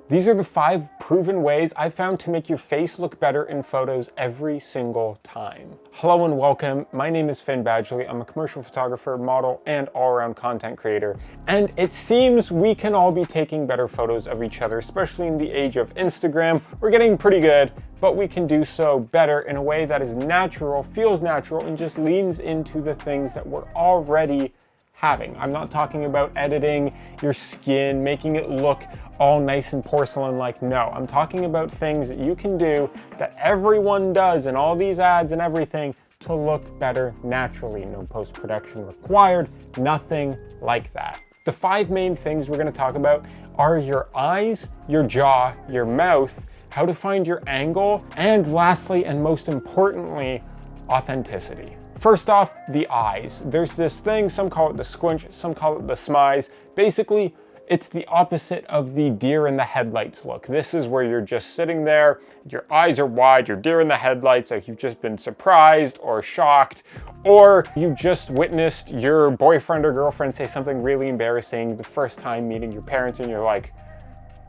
These are the 5 proven ways I've found to make your face look better in photos every single time. Hello and welcome. My name is Finn Badgley. I'm a commercial photographer, model, and all-around content creator. And it seems we can all be taking better photos of each other, especially in the age of Instagram. We're getting pretty good, but we can do so better in a way that is natural, feels natural, and just leans into the things that we're already having. I'm not talking about editing your skin, making it look all nice and porcelain-like. No, I'm talking about things that you can do that everyone does in all these ads and everything to look better naturally. No post-production required, nothing like that. The 5 main things we're going to talk about are your eyes, your jaw, your mouth, how to find your angle, and lastly and most importantly, authenticity. First off, the eyes. There's this thing, some call it the squinch, some call it the smize. Basically, it's the opposite of the deer in the headlights look. This is where you're just sitting there, your eyes are wide, you're deer in the headlights, like you've just been surprised or shocked, or you just witnessed your boyfriend or girlfriend say something really embarrassing the first time meeting your parents and you're like,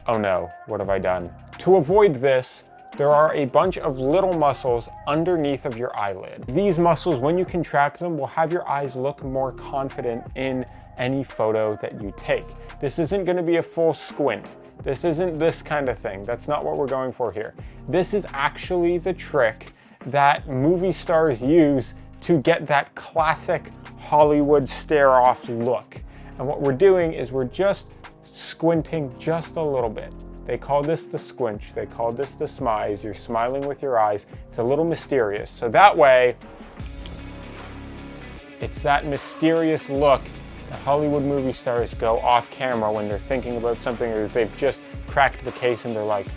oh no, what have I done? To avoid this, there are a bunch of little muscles underneath of your eyelid. These muscles, when you contract them, will have your eyes look more confident in any photo that you take. This isn't going to be a full squint. This isn't this kind of thing. That's not what we're going for here. This is actually the trick that movie stars use to get that classic Hollywood stare-off look. And what we're doing is we're just squinting just a little bit. They call this the squinch, they call this the smize. You're smiling with your eyes. It's a little mysterious. So that way, it's that mysterious look that Hollywood movie stars go off camera when they're thinking about something or they've just cracked the case and they're like,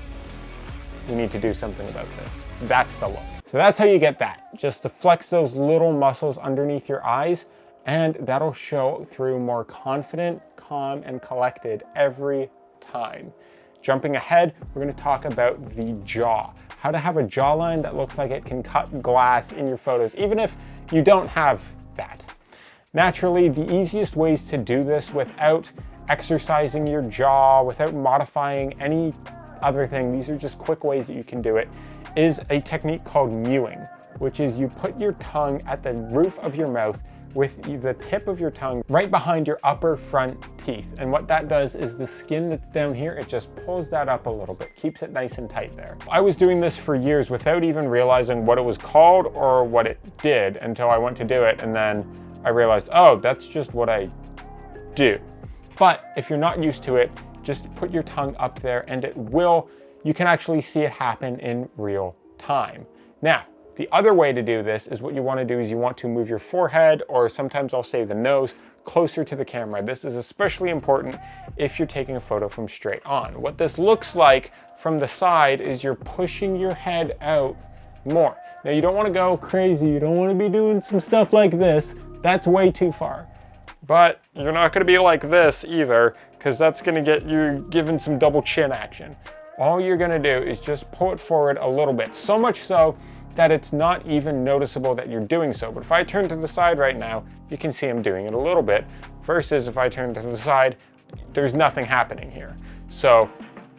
we need to do something about this. That's the look. So that's how you get that. Just to flex those little muscles underneath your eyes, and that'll show through more confident, calm, and collected every time. Jumping ahead, we're going to talk about the jaw. How to have a jawline that looks like it can cut glass in your photos, even if you don't have that. Naturally, the easiest ways to do this without exercising your jaw, without modifying any other thing, these are just quick ways that you can do it, is a technique called mewing, which is you put your tongue at the roof of your mouth with the tip of your tongue right behind your upper front teeth. And what that does is the skin that's down here, it just pulls that up a little bit, keeps it nice and tight there. I was doing this for years without even realizing what it was called or what it did until I went to do it. And then I realized, oh, that's just what I do. But if you're not used to it, just put your tongue up there and you can actually see it happen in real time. Now, the other way to do this is what you want to do is you want to move your forehead, or sometimes I'll say the nose, closer to the camera. This is especially important if you're taking a photo from straight on. What this looks like from the side is you're pushing your head out more. Now you don't want to go crazy. You don't want to be doing some stuff like this. That's way too far. But you're not going to be like this either, because that's going to get you given some double chin action. All you're going to do is just pull it forward a little bit. So much so that it's not even noticeable that you're doing so. But if I turn to the side right now, you can see I'm doing it a little bit, versus if I turn to the side, there's nothing happening here. So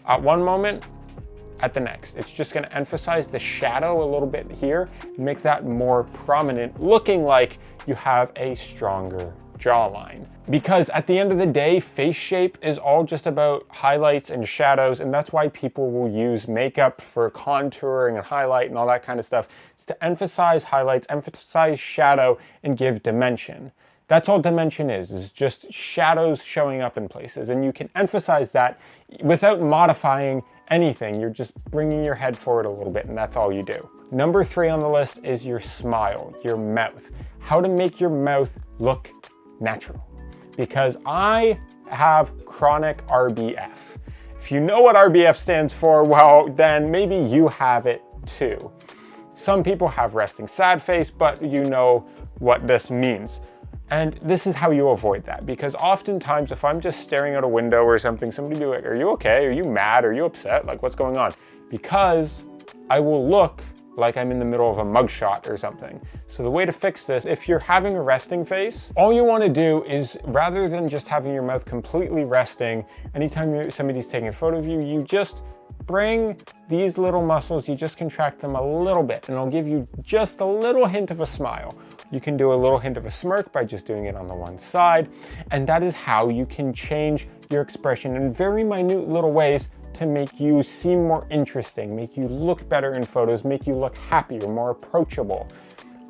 at one moment, at the next, it's just gonna emphasize the shadow a little bit here, make that more prominent, looking like you have a stronger jawline. Because at the end of the day, face shape is all just about highlights and shadows, and that's why people will use makeup for contouring and highlight and all that kind of stuff. It's to emphasize highlights, emphasize shadow, and give dimension. That's all dimension is just shadows showing up in places, and you can emphasize that without modifying anything. You're just bringing your head forward a little bit, and that's all you do. Number 3 on the list is your smile, your mouth. How to make your mouth look natural. Because I have chronic RBF. If you know what RBF stands for, well, then maybe you have it too. Some people have resting sad face, but you know what this means. And this is how you avoid that, because oftentimes if I'm just staring out a window or something, somebody will be like, are you okay? Are you mad? Are you upset? Like, what's going on? Because I will look like I'm in the middle of a mugshot or something. So the way to fix this, if you're having a resting face, all you want to do is, rather than just having your mouth completely resting, anytime somebody's taking a photo of you, you just bring these little muscles, you just contract them a little bit, and it'll give you just a little hint of a smile. You can do a little hint of a smirk by just doing it on the one side, and that is how you can change your expression in very minute little ways to make you seem more interesting, make you look better in photos, make you look happier, more approachable.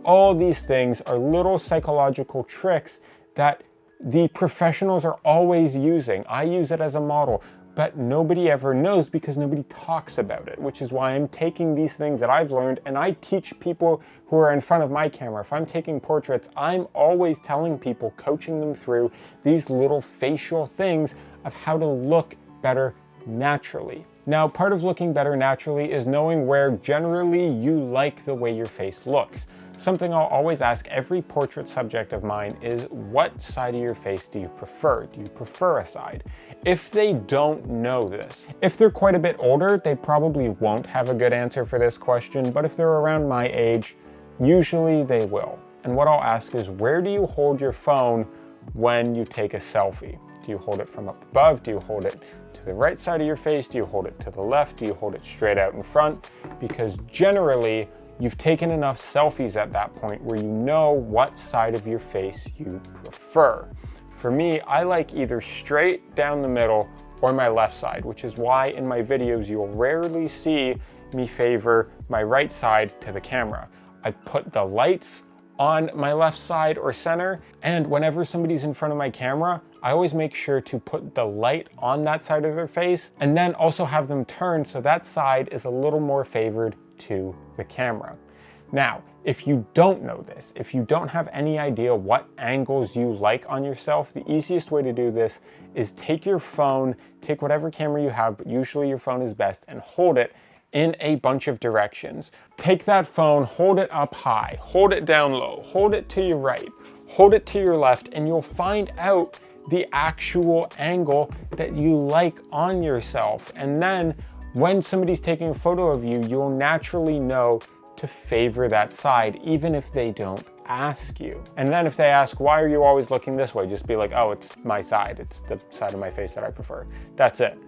All these things are little psychological tricks that the professionals are always using. I use it as a model, but nobody ever knows because nobody talks about it, which is why I'm taking these things that I've learned and I teach people who are in front of my camera. If I'm taking portraits, I'm always telling people, coaching them through these little facial things of how to look better naturally. Now, part of looking better naturally is knowing where generally you like the way your face looks. Something I'll always ask every portrait subject of mine is, what side of your face do you prefer? Do you prefer a side? If they don't know this, if they're quite a bit older, they probably won't have a good answer for this question, but if they're around my age, usually they will. And what I'll ask is, where do you hold your phone when you take a selfie? Do you hold it from up above? Do you hold it to the right side of your face? Do you hold it to the left? Do you hold it straight out in front? Because generally, you've taken enough selfies at that point where you know what side of your face you prefer. For me, I like either straight down the middle or my left side, which is why in my videos you'll rarely see me favor my right side to the camera. I put the lights on my left side or center, and whenever somebody's in front of my camera, I always make sure to put the light on that side of their face and then also have them turn so that side is a little more favored to the camera. Now, if you don't know this, if you don't have any idea what angles you like on yourself, the easiest way to do this is take your phone, take whatever camera you have, but usually your phone is best, and hold it in a bunch of directions. Take that phone, hold it up high, hold it down low, hold it to your right, hold it to your left, and you'll find out the actual angle that you like on yourself. And then when somebody's taking a photo of you, you'll naturally know to favor that side, even if they don't ask you. And then if they ask, why are you always looking this way? Just be like, oh, it's my side. It's the side of my face that I prefer. That's it.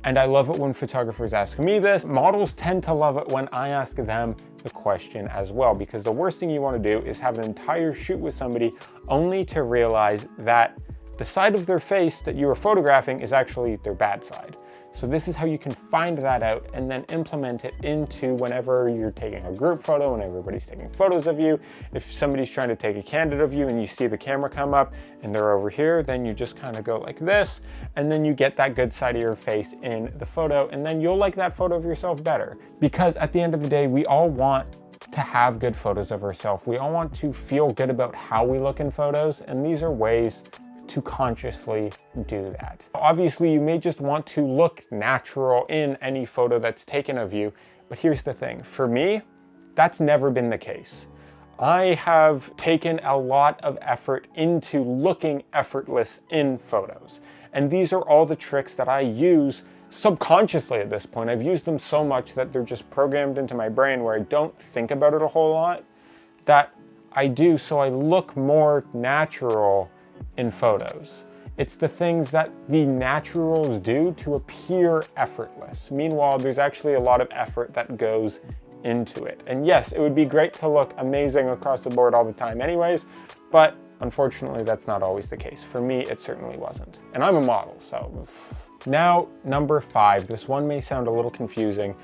And I love it when photographers ask me this. Models tend to love it when I ask them the question as well, because the worst thing you want to do is have an entire shoot with somebody only to realize that the side of their face that you are photographing is actually their bad side. So this is how you can find that out and then implement it into whenever you're taking a group photo and everybody's taking photos of you. If somebody's trying to take a candid of you and you see the camera come up and they're over here, then you just kind of go like this, and then you get that good side of your face in the photo, and then you'll like that photo of yourself better. Because at the end of the day, we all want to have good photos of ourselves. We all want to feel good about how we look in photos, and these are ways to consciously do that. Obviously, you may just want to look natural in any photo that's taken of you, but here's the thing. For me, that's never been the case. I have taken a lot of effort into looking effortless in photos. And these are all the tricks that I use subconsciously at this point. I've used them so much that they're just programmed into my brain where I don't think about it a whole lot, that I do so I look more natural in photos. It's the things that the naturals do to appear effortless. Meanwhile, there's actually a lot of effort that goes into it. And yes, it would be great to look amazing across the board all the time anyways, but unfortunately that's not always the case. For me, it certainly wasn't. And I'm a model, so. Now, number 5. This one may sound a little confusing,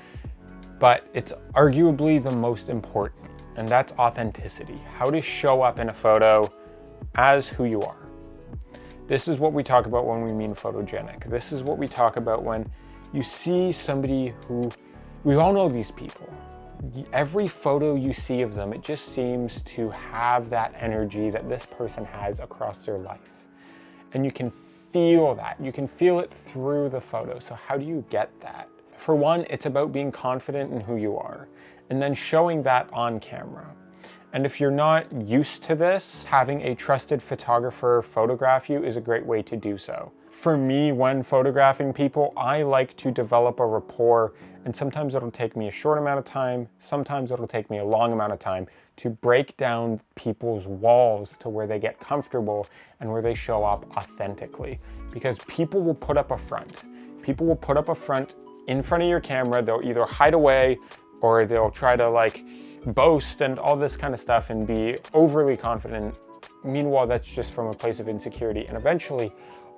but it's arguably the most important, and that's authenticity. How to show up in a photo as who you are. This is what we talk about when we mean photogenic. This is what we talk about when you see somebody who, we all know these people. Every photo you see of them, it just seems to have that energy that this person has across their life. And you can feel that. You can feel it through the photo. So how do you get that? For one, it's about being confident in who you are and then showing that on camera. And if you're not used to this, having a trusted photographer photograph you is a great way to do so. For me, when photographing people, I like to develop a rapport, and sometimes it'll take me a short amount of time, sometimes it'll take me a long amount of time to break down people's walls to where they get comfortable and where they show up authentically. Because people will put up a front. People will put up a front in front of your camera. They'll either hide away or they'll try to like boast and all this kind of stuff and be overly confident. Meanwhile, that's just from a place of insecurity. And eventually,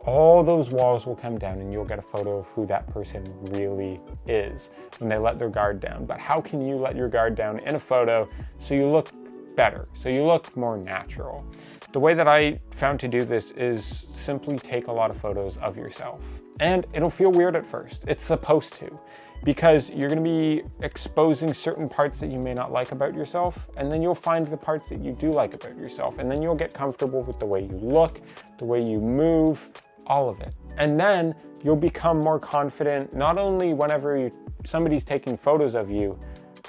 all those walls will come down and you'll get a photo of who that person really is when they let their guard down. But how can you let your guard down in a photo so you look better, so you look more natural? The way that I found to do this is simply take a lot of photos of yourself. And it'll feel weird at first. It's supposed to, because you're gonna be exposing certain parts that you may not like about yourself, and then you'll find the parts that you do like about yourself, and then you'll get comfortable with the way you look, the way you move, all of it. And then you'll become more confident, not only whenever somebody's taking photos of you,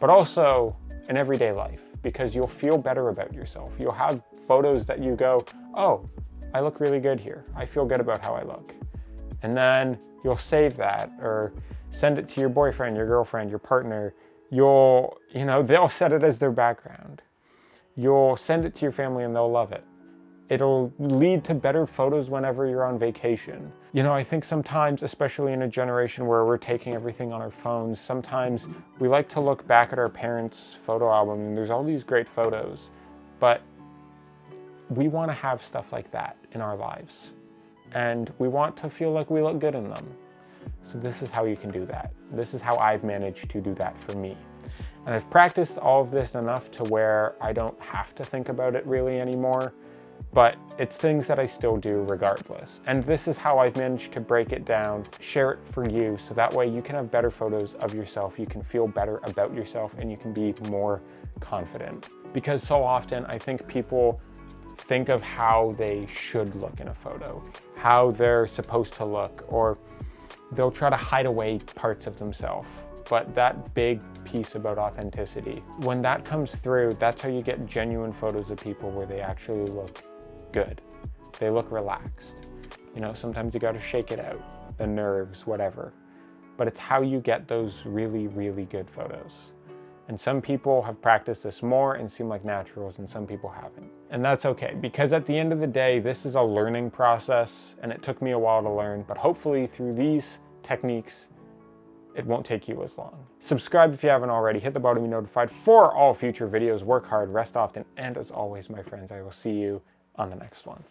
but also in everyday life, because you'll feel better about yourself. You'll have photos that you go, oh, I look really good here. I feel good about how I look. And then you'll save that or send it to your boyfriend, your girlfriend, your partner. They'll set it as their background. You'll send it to your family and they'll love it. It'll lead to better photos whenever you're on vacation. I think sometimes, especially in a generation where we're taking everything on our phones, sometimes we like to look back at our parents' photo album and there's all these great photos, but we want to have stuff like that in our lives. And we want to feel like we look good in them. So this is how you can do that. This is how I've managed to do that for me. And I've practiced all of this enough to where I don't have to think about it really anymore, but it's things that I still do regardless. And this is how I've managed to break it down, share it for you, so that way you can have better photos of yourself, you can feel better about yourself, and you can be more confident. Because so often I think people think of how they should look in a photo, how they're supposed to look, or they'll try to hide away parts of themselves. But that big piece about authenticity, when that comes through, that's how you get genuine photos of people where they actually look good. They look relaxed. Sometimes you gotta shake it out, the nerves, whatever. But it's how you get those really, really good photos. And some people have practiced this more and seem like naturals, and some people haven't. And that's okay, because at the end of the day, this is a learning process, and it took me a while to learn, but hopefully through these techniques, it won't take you as long. Subscribe if you haven't already, hit the bell to be notified for all future videos. Work hard, rest often, and as always, my friends, I will see you on the next one.